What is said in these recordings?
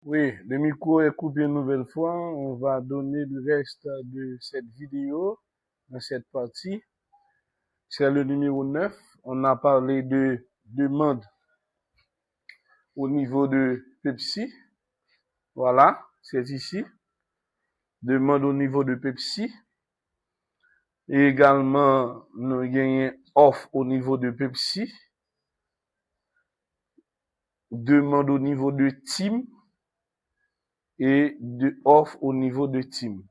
Oui, le micro est coupé une nouvelle fois. On va donner le reste de cette vidéo dans cette partie. C'est le numéro 9. On a parlé de demande au niveau de Pepsi. Voilà, c'est ici. Demande au niveau de Pepsi. Et également, nous gagnons offre au niveau de Pepsi. Demande au niveau de Team. Et de offre au niveau de Team.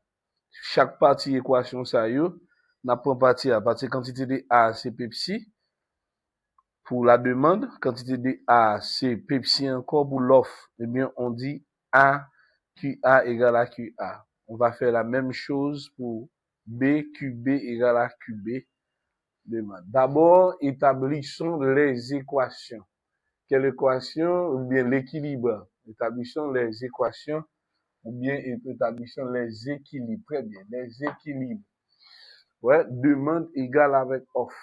Chaque partie équation ça yo, n'a pas partie A. Partie quantité de A, c'est Pepsi pour la demande. Quantité de A, c'est Pepsi encore pour l'offre. Eh bien, on dit A, QA égale à QA. On va faire la même chose pour B, QB égale à QB. Demande. D'abord, établissons les équations. Quelle équation? Ou bien l'équilibre. Établissons les équations ou bien établissons les équilibres. Très bien, les équilibres. Ouais, demande égale avec offre.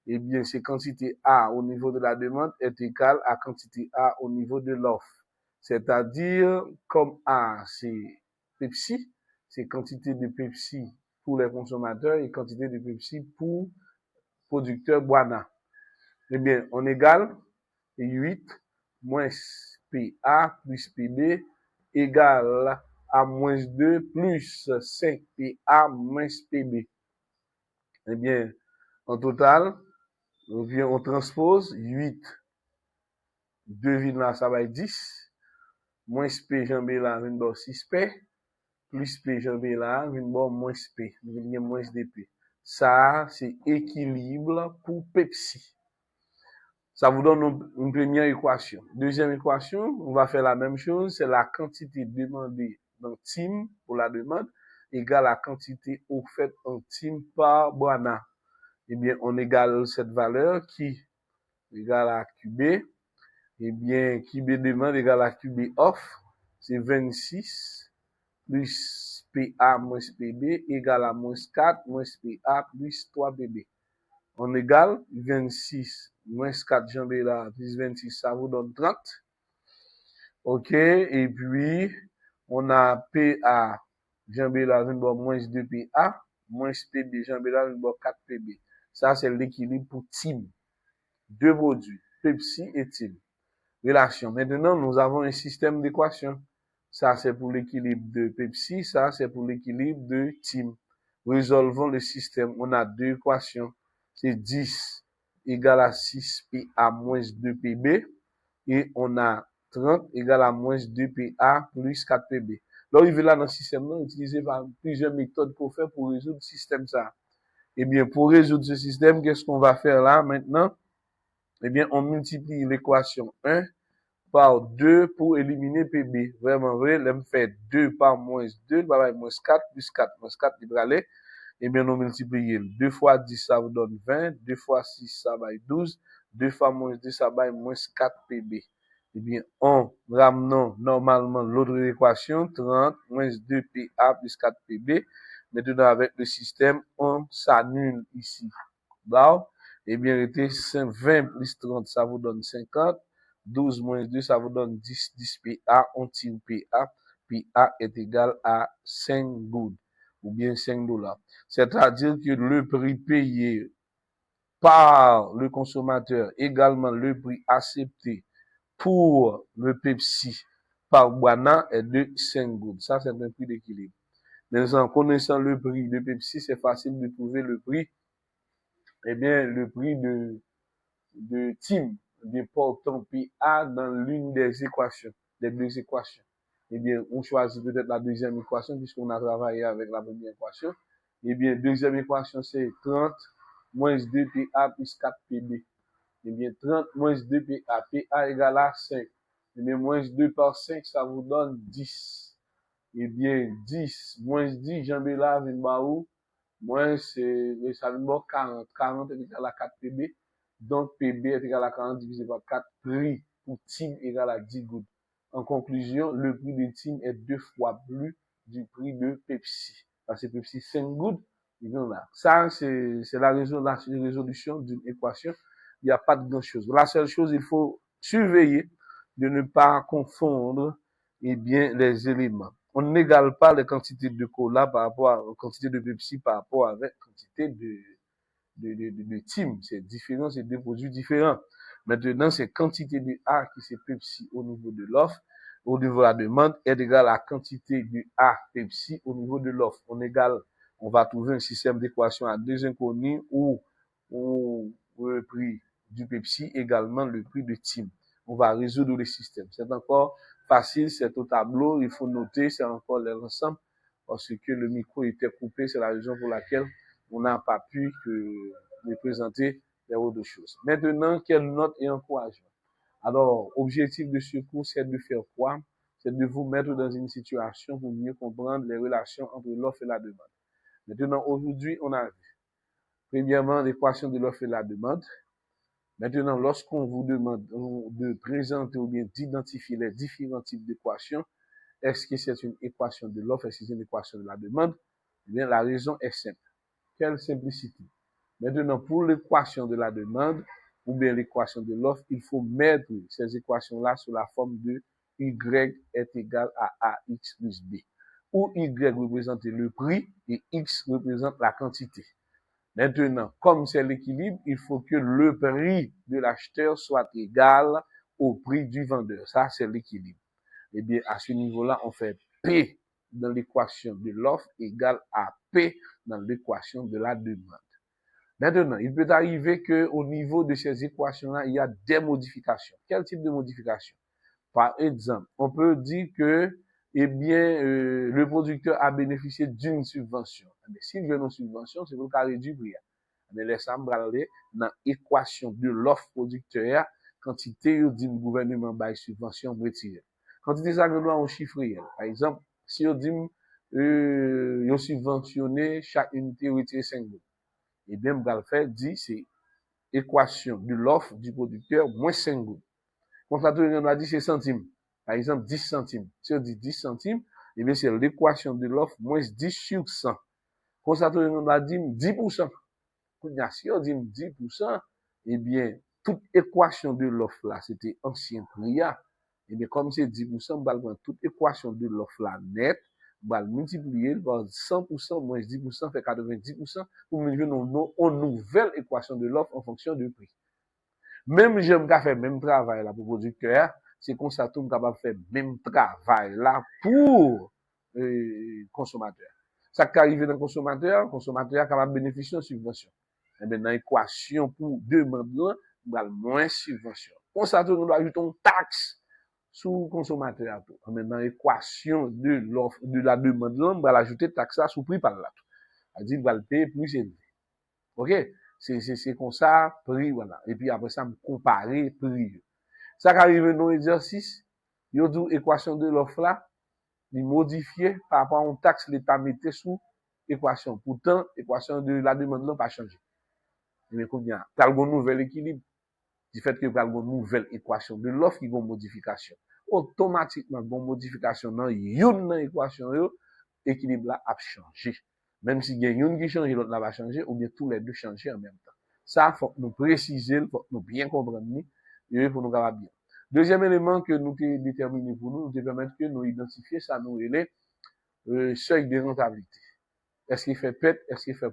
Eh bien, c'est quantité A au niveau de la demande est égale à quantité A au niveau de l'offre. C'est-à-dire, comme A, c'est Pepsi, c'est quantité de Pepsi pour les consommateurs et quantité de Pepsi pour producteurs Boana. Eh bien, on égale 8 moins PA plus PB égale à moins 2 plus 5 PA moins PB. Eh bien, en total, on transpose 8. 2 vides là, ça va être 10. Moins P jambé là, vient bon 6P. Plus P jambé là, vient bon moins P. Vient moins DP. Ça, c'est équilibre pour Pepsi. Ça vous donne une première équation. Deuxième équation, on va faire la même chose. C'est la quantité demandée dans team pour la demande égale la quantité offerte en team par Boana. Eh bien, on égale cette valeur qui égale à QB. Eh bien, QB demande égale à QB offre. C'est 26 plus PA moins PB égale à moins 4 moins PA plus 3 PB. On égale 26 moins 4 jambes là plus 26, ça vous donne 30. OK, et puis on a PA jambes là moins 2 PA moins PB jambes là 4 PB. Ça, c'est l'équilibre pour team. Deux produits, Pepsi et team. Relation. Maintenant, nous avons un système d'équation. Ça, c'est pour l'équilibre de Pepsi. Ça, c'est pour l'équilibre de team. Résolvons le système. On a deux équations. C'est 10 égale à 6 PA moins 2 PB. Et on a 30 égale à moins 2 PA plus 4 PB. L'arrivée là dans le système, on utilise plusieurs méthodes pour faire pour résoudre le système ça. Eh bien, pour résoudre ce système, qu'est-ce qu'on va faire là maintenant? Eh bien, on multiplie l'équation 1 par 2 pour éliminer PB. Vraiment vrai, là, me fait 2 par moins 2, bah, moins 4 plus 4, moins 4, il va aller. Eh bien, nous multiplions. 2 fois 10, ça vous donne 20. 2 fois 6, ça va être 12. 2 fois moins 2, ça va être moins 4 PB. Eh bien, en ramenant normalement l'autre équation, 30 moins 2 PA plus 4 PB. Maintenant, avec le système, on s'annule ici. Bon, eh bien, était 20 plus 30, ça vous donne 50. 12 moins 2, ça vous donne 10. 10 PA, on tire PA. PA est égal à 5 gouttes ou bien 5 dollars. C'est-à-dire que le prix payé par le consommateur, également le prix accepté pour le Pepsi par Boana est de 5 gouttes. Ça, c'est un prix d'équilibre. Mais en connaissant le prix de Pepsi, c'est facile de trouver le prix, eh bien, le prix de team, de portant PA dans l'une des équations, des deux équations. Eh bien, on choisit peut-être la deuxième équation puisqu'on a travaillé avec la première équation. Eh bien, deuxième équation, c'est 30 moins 2 PA plus 4 PB. Eh bien, 30 moins 2 PA, PA égale à 5. Eh bien, moins 2 par 5, ça vous donne 10. Eh bien, 10 moins 10, j'en vais là, vient baou, moins c'est, ça vient 40. 40 est égal à 4 PB. Donc, PB est égal à 40 divisé par 4. Prix pour team égal à 10 gouttes. En conclusion, le prix de team est 2 fois plus du prix de Pepsi. Parce que Pepsi 5 gouttes, là. Ça, c'est la résolution d'une équation. Il n'y a pas de grand chose. La seule chose, il faut surveiller de ne pas confondre eh bien, les éléments. On n'égale pas les quantités de cola par rapport à la quantité de Pepsi par rapport à la quantité de team. C'est différent, c'est deux produits différents. Maintenant, c'est quantité de A qui c'est Pepsi au niveau de l'offre, au niveau de la demande, est égal à la quantité de A Pepsi au niveau de l'offre. On va trouver un système d'équation à deux inconnus où le prix du Pepsi également le prix de team. On va résoudre le système. C'est encore facile, c'est au tableau, il faut noter, c'est encore l'ensemble, parce que le micro était coupé, c'est la raison pour laquelle on n'a pas pu représenter les autres choses. Maintenant, quelle note et encouragement? Alors, objectif de ce cours, c'est de faire quoi? C'est de vous mettre dans une situation pour mieux comprendre les relations entre l'offre et la demande. Maintenant, aujourd'hui, on a vu, premièrement, l'équation de l'offre et la demande. Maintenant, lorsqu'on vous demande de présenter ou bien d'identifier les différents types d'équations, est-ce que c'est une équation de l'offre, est-ce que c'est une équation de la demande? Eh bien, la raison est simple. Quelle simplicité. Maintenant, pour l'équation de la demande ou bien l'équation de l'offre, il faut mettre ces équations-là sous la forme de Y est égal à AX plus B, où Y représente le prix et X représente la quantité. Maintenant, comme c'est l'équilibre, il faut que le prix de l'acheteur soit égal au prix du vendeur. Ça, c'est l'équilibre. Eh bien, à ce niveau-là, on fait P dans l'équation de l'offre égale à P dans l'équation de la demande. Maintenant, il peut arriver qu'au niveau de ces équations-là, il y a des modifications. Quel type de modification? Par exemple, on peut dire que, eh bien, le producteur a bénéficié d'une subvention. Mais s'il veut une subvention, c'est pour le carré du prix. Mais laissez-moi parler dans l'équation de l'offre producteur, quantité du gouvernement bail subvention retirée. Quantité ça doit en chiffre réel. Par exemple, si on dit ils subventionné chaque unité retiré 5 gouttes. Eh bien, on va le faire, dit, c'est équation de l'offre du producteur moins 5 gouttes. Contracteur, on a dit c'est centimes. Par exemple, 10 centimes. Si on dit 10 centimes, eh bien, c'est l'équation de l'offre moins 10 sur 100. Contracteur, on a dit 10%. Si on dit 10%, eh bien, toute équation de l'offre là, c'était ancien prix. Eh bien, comme c'est 10%, on va prendre toute équation de l'offre là net, on va multiplier par 100% moins 10% fait 90% pour nous jouer une nouvelle équation de l'offre en fonction du prix. Même j'aime qu'à faire même travail là pour producteur, c'est comme ça tout capable faire même travail là pour consommateur. Ça qui arrive dans le consommateur capable bénéficier de subvention. Et bien, dans l'équation pour demande là, on a moins subvention. Comme ça tout, on doit ajouter une taxe sur le consommateur. Dans l'équation de l'offre, de la demande là, on va ajouter taxe là sous prix par là. C'est-à-dire qu'on va le payer plus élevé. OK? C'est comme ça, prix, voilà. Et puis après ça, comparer prix. Ça qui arrive dans l'exercice, il y a une équation de l'offre là, il modifié par rapport à une taxe l'État mettait sous équation. Pourtant, l'équation de la demande n'a pas changé. Mais comme il y a un nouvel équilibre, du fait que y a une nouvelle équation de l'offre qui a une modification. Automatiquement, une modification dans une équation, l'équilibre là a changé. Même si il y a une qui change, l'autre va changer, ou bien tous les deux changer en même temps. Ça, faut nous préciser, faut nous bien comprendre, et pour nous garder bien. Deuxième élément que nous avons déterminé pour nous, nous permettre que nous identifier ça, nous est seuil de rentabilité. Est-ce qu'il fait perte, est-ce qu'il fait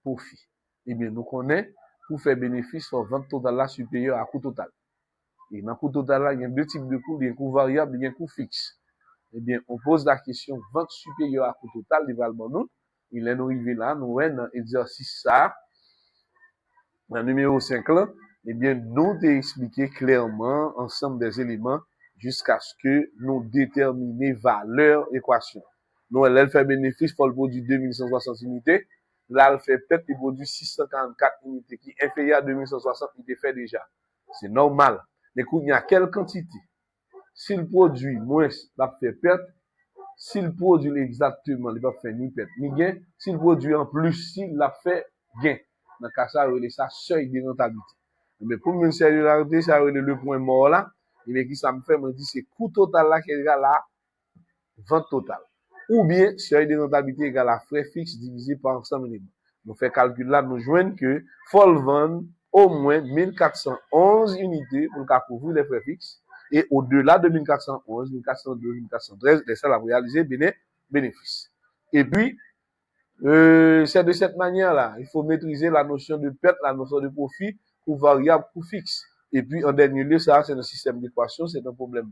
profit? Eh bien, nous connaissons, pour faire bénéfice, faut vente totale là supérieure à coût total. Et dans le coût total là, il y a deux types de coûts, il y a un coût variable, il y a un coût fixe. Eh bien, on pose la question, vente supérieure à coût total, l'évaluement nous, il est arrivé là, nous avons dans l'exercice ça, dans le numéro 5 là, eh bien, nous expliquer clairement ensemble des éléments jusqu'à ce que nous déterminions valeur équation. Nous, elle fait bénéfice pour le produit 2160 unités. Là, elle fait peut-être le produit 644 unités qui est inférieur à 2160 unités fait déjà. C'est normal. Mais il y a quelle quantité? Si le produit moins, va faire perte. Si le produit exactement, il va faire ni perte ni gain. Si le produit en plus, s'il l'a fait gain. Dans le cas ça, il y a seuil de rentabilité. Mais pour une sérieux rentabilité, ça il le point mort là. Et bien, qui ça me fait, me dit, c'est coût total là qui est égal à vente totale. Ou bien, seuil de rentabilité égal à frais fixes divisé par ensemble éléments. Nous fait calcul là, nous joignons que, faut le vendre au moins 1411 unités pour couvrir les frais fixes Et au-delà de 1411, 1412, 1413, les salles à réaliser bénéfices. Et puis, c'est de cette manière-là. Il faut maîtriser la notion de perte, la notion de profit, coût variable, coût fixe. Et puis, en dernier lieu, ça, c'est un système d'équation, c'est un problème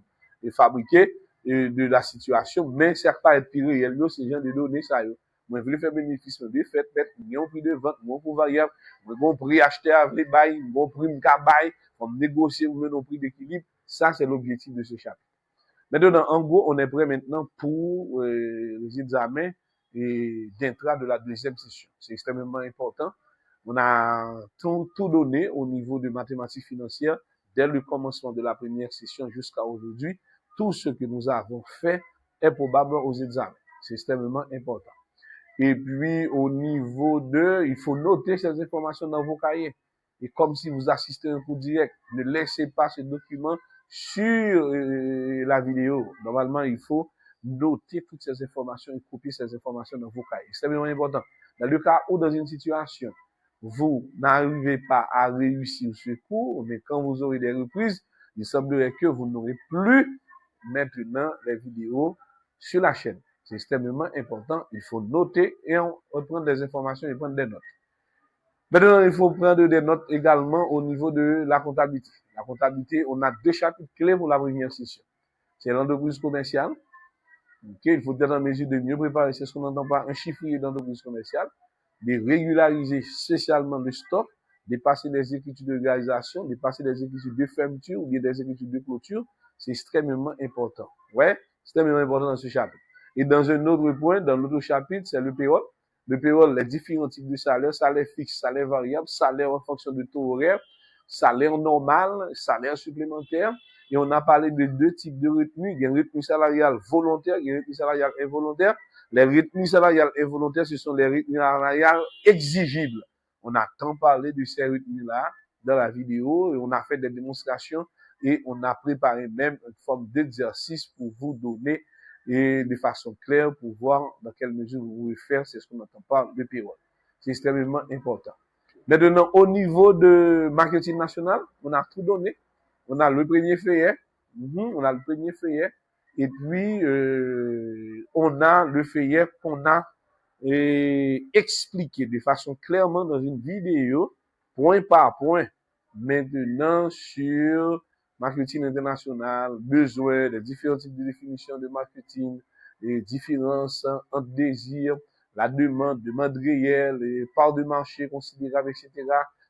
fabriqué de la situation, mais ça pas être plus réel, c'est genre de données, ça, moi, je voulais faire bénéfice, de fait, mon prix de vente, mon coût variable, mon prix acheté avec bail, mon prix m'cabaye, on négocier ou mon prix d'équilibre. Ça, c'est l'objectif de ce chapitre. Maintenant, en gros, on est prêt maintenant pour les examens d'intra de la deuxième session. C'est extrêmement important. On a tout donné au niveau de mathématiques financières dès le commencement de la première session jusqu'à aujourd'hui. Tout ce que nous avons fait est probable aux examens. C'est extrêmement important. Et puis, au niveau de, il faut noter ces informations dans vos cahiers. Et comme si vous assistez à un cours direct, ne laissez pas ce document sur la vidéo. Normalement, il faut noter toutes ces informations et copier ces informations dans vos cahiers. C'est vraiment important. Dans le cas où, dans une situation, vous n'arrivez pas à réussir ce cours, mais quand vous aurez des reprises, il semblerait que vous n'aurez plus maintenant les vidéos sur la chaîne. C'est extrêmement important. Il faut noter et on prend des informations et prendre des notes. Maintenant, il faut prendre des notes également au niveau de la comptabilité. La comptabilité, on a 2 chapitres clés pour la première session. C'est l'entreprise commerciale. Okay, il faut être en mesure de mieux préparer, c'est ce qu'on entend par un chiffrier d'entreprise commerciale, de régulariser spécialement le stock, de passer des écritures de réalisation, de passer des écritures de fermeture ou bien des écritures de clôture. C'est extrêmement important. Ouais, c'est extrêmement important dans ce chapitre. Et dans un autre point, dans l'autre chapitre, c'est le payroll. Le payroll, les différents types de salaire, salaire fixe, salaire variable, salaire en fonction de taux horaire, salaire normal, salaire supplémentaire. Et on a parlé de 2 types de retenues. Il y a une retenue salariale volontaire, il y a une retenue salariale involontaire. Les retenues salariales involontaires, ce sont les retenues salariales exigibles. On a tant parlé de ces retenues-là dans la vidéo et on a fait des démonstrations et on a préparé même une forme d'exercice pour vous donner et de façon claire pour voir dans quelle mesure vous pouvez faire, c'est ce qu'on entend par le payroll. C'est extrêmement important. Maintenant, au niveau de marketing national, on a tout donné. On a le premier feuillet, et puis on a le feuillet qu'on a expliqué de façon clairement dans une vidéo, point par point, maintenant sur marketing international, besoin des différents types de définitions de marketing, les différences entre désir, la demande réelle, les parts de marché considérables, etc.,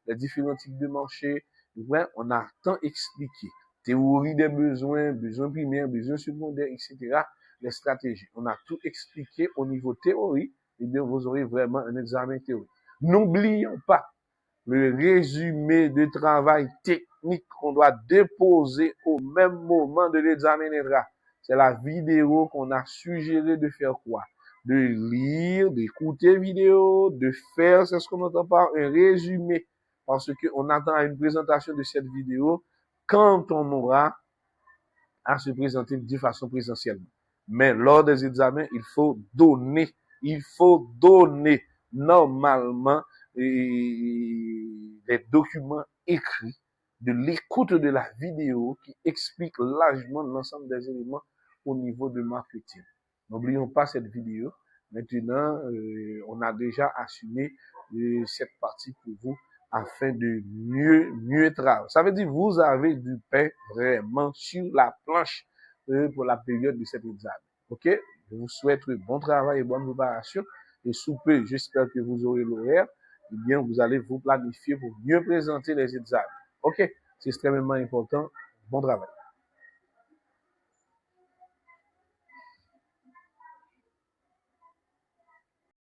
les différents types de marché. Ouais, on a tant expliqué. Théorie des besoins, besoins primaires, besoins secondaires, etc., les stratégies. On a tout expliqué au niveau théorie, et bien vous aurez vraiment un examen théorique. N'oublions pas le résumé de travail technique qu'on doit déposer au même moment de l'examen d'Intra. C'est la vidéo qu'on a suggéré de faire quoi? De lire, d'écouter vidéo, de faire, c'est ce qu'on entend par un résumé. Parce qu'on attend à une présentation de cette vidéo quand on aura à se présenter de façon présentielle. Mais lors des examens, il faut donner normalement des documents écrits de l'écoute de la vidéo qui expliquent largement l'ensemble des éléments au niveau de marketing. N'oublions pas cette vidéo. Maintenant, on a déjà assumé cette partie pour vous afin de mieux travailler. Ça veut dire que vous avez du pain vraiment sur la planche pour la période de cet examen. OK? Je vous souhaite bon travail et bonne préparation. Et sous peu, j'espère que vous aurez l'horaire. Eh bien, vous allez vous planifier pour mieux présenter les examens. OK? C'est extrêmement important. Bon travail.